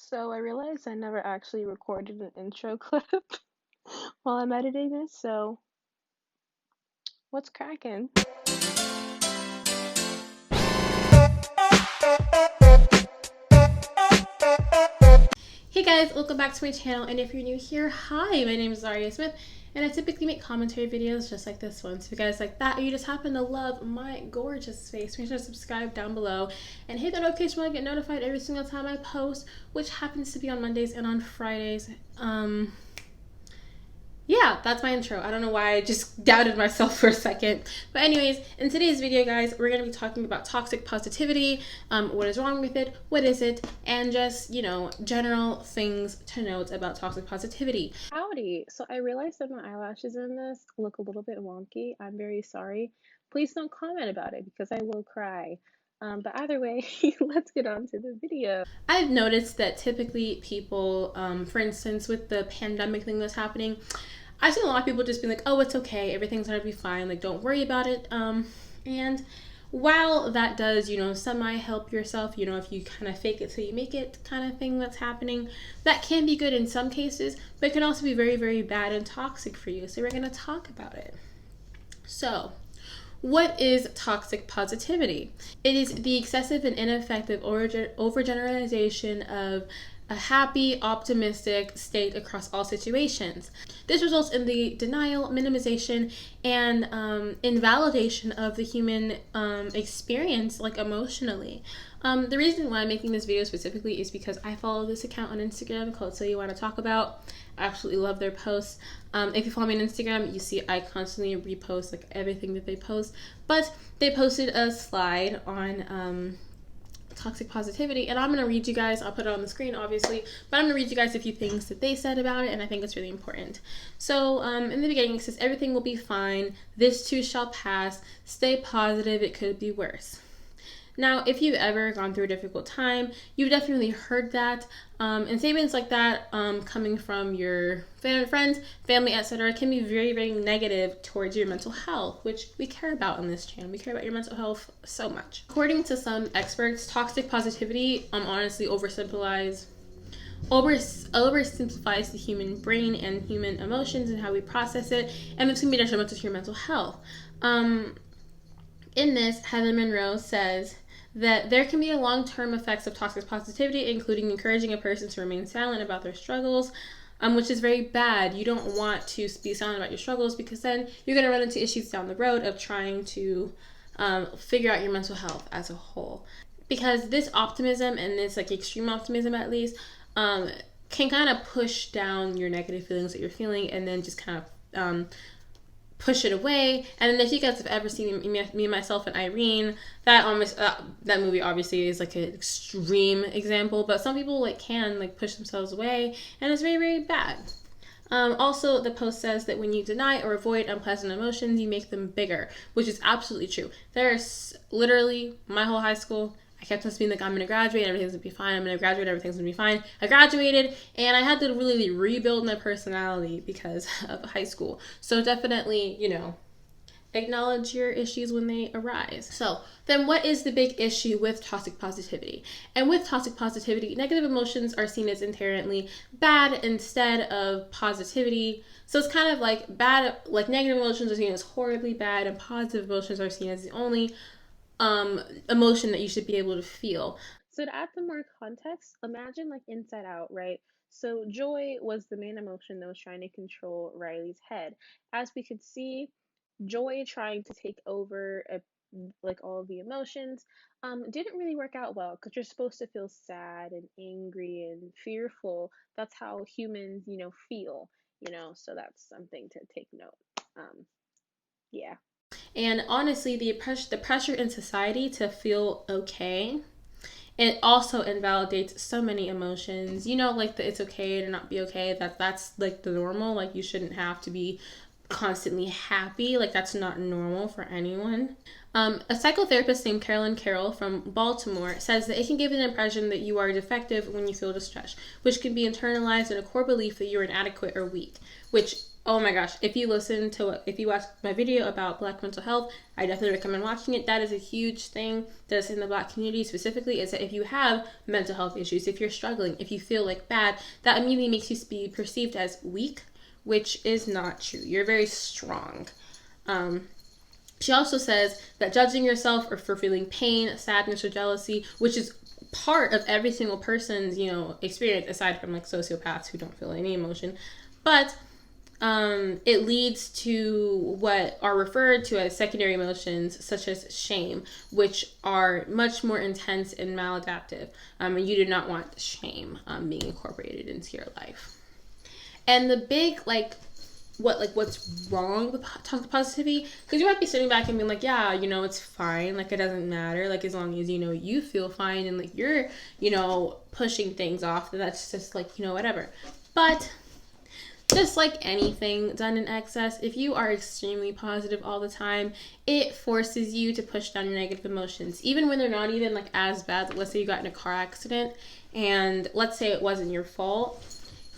So I realized I never actually recorded an intro clip while I'm editing this, so what's cracking? Hey guys, welcome back to my channel, and if you're new here, hi, my name is Zhariya Smith, and I typically make commentary videos just like this one. So if you guys like that, or you just happen to love my gorgeous face, make sure to subscribe down below, and hit the notification bell to get notified every single time I post, which happens to be on Mondays and on Fridays. Yeah, that's my intro. I don't know why I just doubted myself for a second. But anyways, in today's video, guys, we're going to be talking about toxic positivity, what is wrong with it, what is it, and just, general things to note about toxic positivity. Howdy! So I realized that my eyelashes in this look a little bit wonky. I'm very sorry. Please don't comment about it because I will cry. But either way, let's get on to the video. I've noticed that typically people, for instance, with the pandemic thing that's happening, I've seen a lot of people just be like, oh, it's okay, everything's gonna be fine, like, don't worry about it. And while that does, semi help yourself, if you kind of fake it till you make it kind of thing that's happening, that can be good in some cases, but it can also be very, very bad and toxic for you. So we're gonna talk about it. So, what is toxic positivity? It is the excessive and ineffective overgeneralization of a happy, optimistic state across all situations. This results in the denial, minimization, and invalidation of the human experience, like emotionally. The reason why I'm making this video specifically is because I follow this account on Instagram called So You Want to Talk About. I absolutely love their posts. If you follow me on Instagram, you see I constantly repost like everything that they post. But they posted a slide on toxic positivity, and I'm going to read you guys, I'll put it on the screen obviously, but I'm going to read you guys a few things that they said about it, and I think it's really important. So in the beginning it says, everything will be fine, this too shall pass, stay positive, it could be worse. Now, if you've ever gone through a difficult time, you've definitely heard that. And statements like that coming from your friends, family, etc. can be very, very negative towards your mental health, which we care about on this channel. We care about your mental health so much. According to some experts, toxic positivity honestly oversimplifies the human brain and human emotions and how we process it, and this can be detrimental to your mental health. In this, Heather Monroe says that there can be long-term effects of toxic positivity, including encouraging a person to remain silent about their struggles, which is very bad. You don't want to be silent about your struggles because then you're going to run into issues down the road of trying to figure out your mental health as a whole. Because this optimism, and this like extreme optimism at least, can kind of push down your negative feelings that you're feeling, and then just kind of push it away. And then if you guys have ever seen me, Myself, and Irene, that movie obviously is like an extreme example, but some people can push themselves away, and it's very, very bad. Also, the post says that when you deny or avoid unpleasant emotions, you make them bigger, which is absolutely true. There's literally my whole high school, I kept on being like, I'm going to graduate, everything's going to be fine, I'm going to graduate, everything's going to be fine. I graduated, and I had to really rebuild my personality because of high school. So definitely, acknowledge your issues when they arise. So then what is the big issue with toxic positivity? And with toxic positivity, negative emotions are seen as inherently bad instead of positivity. So it's kind of like bad, like negative emotions are seen as horribly bad, and positive emotions are seen as the only emotion that you should be able to feel. So to add some more context, imagine like Inside Out, right? So joy was the main emotion that was trying to control Riley's head. As we could see, joy trying to take over like all of the emotions didn't really work out well because you're supposed to feel sad and angry and fearful. That's how humans feel, so that's something to take note. Yeah. And honestly, the pressure in society to feel okay, it also invalidates so many emotions. Like the it's okay to not be okay. That's like the normal. Like you shouldn't have to be constantly happy. Like that's not normal for anyone. A psychotherapist named Carolyn Carroll from Baltimore says that it can give an impression that you are defective when you feel distressed, which can be internalized in a core belief that you're inadequate or weak, which Oh my gosh, if you watch my video about Black mental health, I definitely recommend watching it. That is a huge thing that's in the Black community specifically, is that if you have mental health issues, if you're struggling, if you feel like bad, that immediately makes you be perceived as weak, which is not true. You're very strong. She also says that judging yourself or for feeling pain, sadness, or jealousy, which is part of every single person's, experience, aside from like sociopaths who don't feel any emotion, but it leads to what are referred to as secondary emotions, such as shame, which are much more intense and maladaptive. And you do not want shame being incorporated into your life. And the big what's wrong with toxic positivity, because you might be sitting back and being like, yeah, it's fine, like it doesn't matter, like as long as you feel fine and like you're pushing things off, that's just like whatever. But just like anything done in excess, if you are extremely positive all the time, it forces you to push down your negative emotions, even when they're not even like as bad. Let's say you got in a car accident and let's say it wasn't your fault.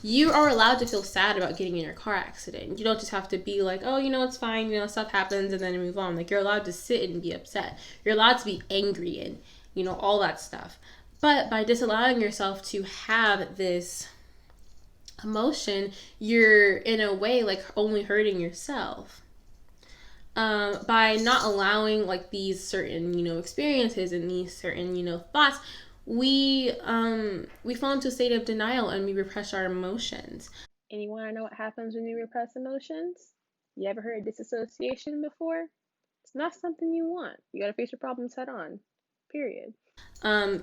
You are allowed to feel sad about getting in your car accident. You don't just have to be like, oh, it's fine, stuff happens, and then move on. Like, you're allowed to sit and be upset. You're allowed to be angry and, all that stuff. But by disallowing yourself to have this emotion, you're in a way like only hurting yourself. By not allowing like these certain, experiences and these certain, thoughts, we fall into a state of denial and we repress our emotions. And you want to know what happens when you repress emotions? You ever heard of disassociation before? It's not something you want. You gotta face your problems head on. Period.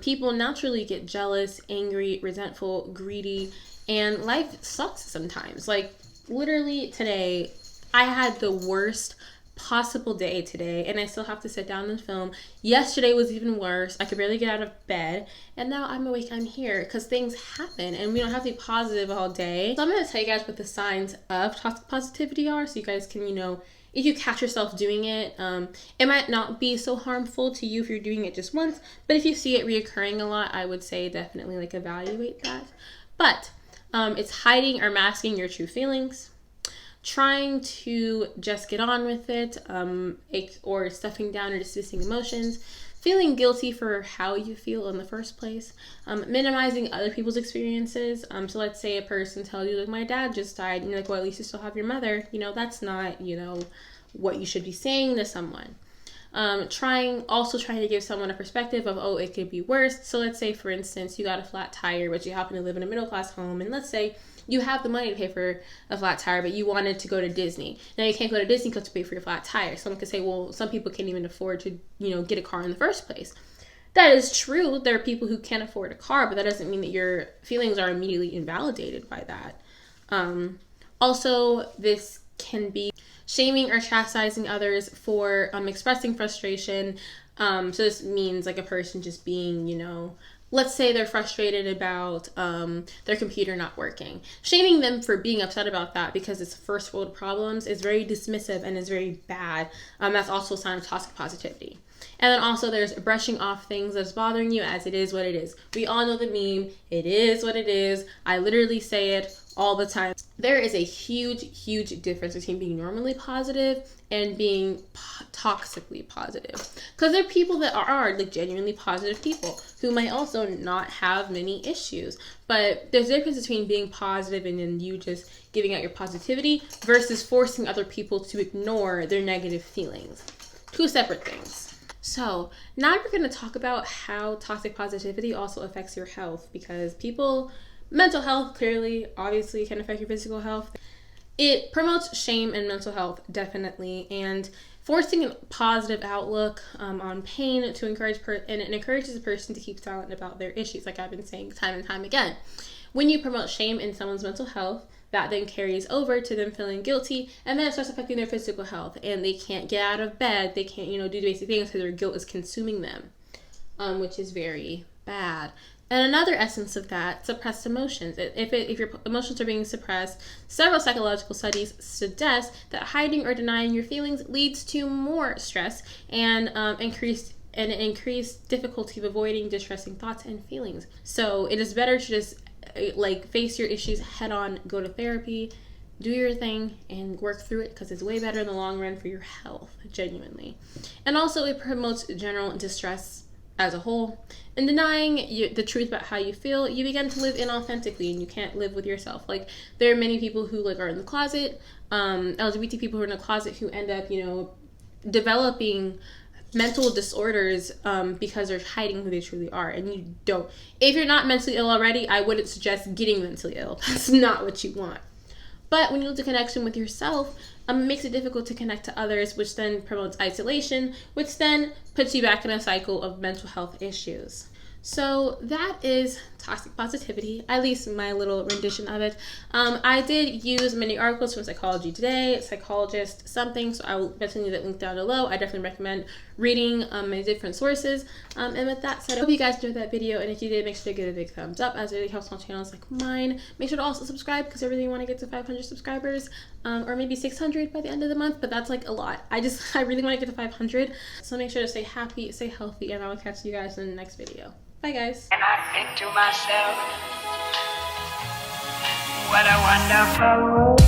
People naturally get jealous, angry, resentful, greedy, and life sucks sometimes. Like, literally today, I had the worst possible day today, and I still have to sit down and film. Yesterday was even worse. I could barely get out of bed, and now I'm awake, I'm here, because things happen, and we don't have to be positive all day. So I'm going to tell you guys what the signs of toxic positivity are, so you guys can, if you catch yourself doing it, it might not be so harmful to you if you're doing it just once, but if you see it reoccurring a lot, I would say definitely like evaluate that. But it's hiding or masking your true feelings, trying to just get on with it, or stuffing down or dismissing emotions, feeling guilty for how you feel in the first place, minimizing other people's experiences. So let's say a person tells you, like, my dad just died, and you're like, well, at least you still have your mother. That's not, what you should be saying to someone. Trying to give someone a perspective of, oh, it could be worse. So let's say, for instance, you got a flat tire, but you happen to live in a middle class home, and let's say you have the money to pay for a flat tire, but you wanted to go to Disney. Now you can't go to Disney because to pay for your flat tire. Someone could say, well, some people can't even afford to, get a car in the first place. That is true. There are people who can't afford a car, but that doesn't mean that your feelings are immediately invalidated by that. Also, this can be shaming or chastising others for expressing frustration. So this means like a person just being, let's say they're frustrated about their computer not working. Shaming them for being upset about that because it's first world problems is very dismissive and is very bad. That's also a sign of toxic positivity. And then also there's brushing off things that's bothering you as it is what it is. We all know the meme, it is what it is. I literally say it all the time. There is a huge difference between being normally positive and being toxically positive. Because there are people that are like genuinely positive people who might also not have many issues. But there's a difference between being positive and then you just giving out your positivity versus forcing other people to ignore their negative feelings. Two separate things. So now we're going to talk about how toxic positivity also affects your health, because mental health clearly, obviously can affect your physical health. It promotes shame and mental health, definitely, and forcing a positive outlook on pain to encourage and it encourages a person to keep silent about their issues, like I've been saying time and time again. When you promote shame in someone's mental health, that then carries over to them feeling guilty, and then it starts affecting their physical health, and they can't get out of bed, they can't, do basic things because their guilt is consuming them, which is very bad. And another essence of that, suppressed emotions. If your emotions are being suppressed, several psychological studies suggest that hiding or denying your feelings leads to more stress and increased difficulty of avoiding distressing thoughts and feelings. So it is better to just face your issues head on, go to therapy, do your thing and work through it, because it's way better in the long run for your health, genuinely. And also, it promotes general distress as a whole. In denying the truth about how you feel, you begin to live inauthentically, and you can't live with yourself. Like, there are many people who like are in the closet, LGBT people who are in the closet, who end up, developing mental disorders because they're hiding who they truly are. And you don't. If you're not mentally ill already, I wouldn't suggest getting mentally ill. That's not what you want. But when you lose the connection with yourself, it makes it difficult to connect to others, which then promotes isolation, which then puts you back in a cycle of mental health issues. So that is toxic positivity, at least my little rendition of it. I did use many articles from Psychology Today, Psychologist something, so I will definitely leave that link down below. I definitely recommend reading my different sources. And with that said, I hope you guys enjoyed that video, and if you did, make sure to give it a big thumbs up, as it really helps on channels like mine. Make sure to also subscribe, because I really want to get to 500 subscribers, or maybe 600 by the end of the month, but that's like a lot. I really want to get to 500, so make sure to stay happy, stay healthy, and I will catch you guys in the next video. Bye, guys. And I think to myself, what a wonderful world.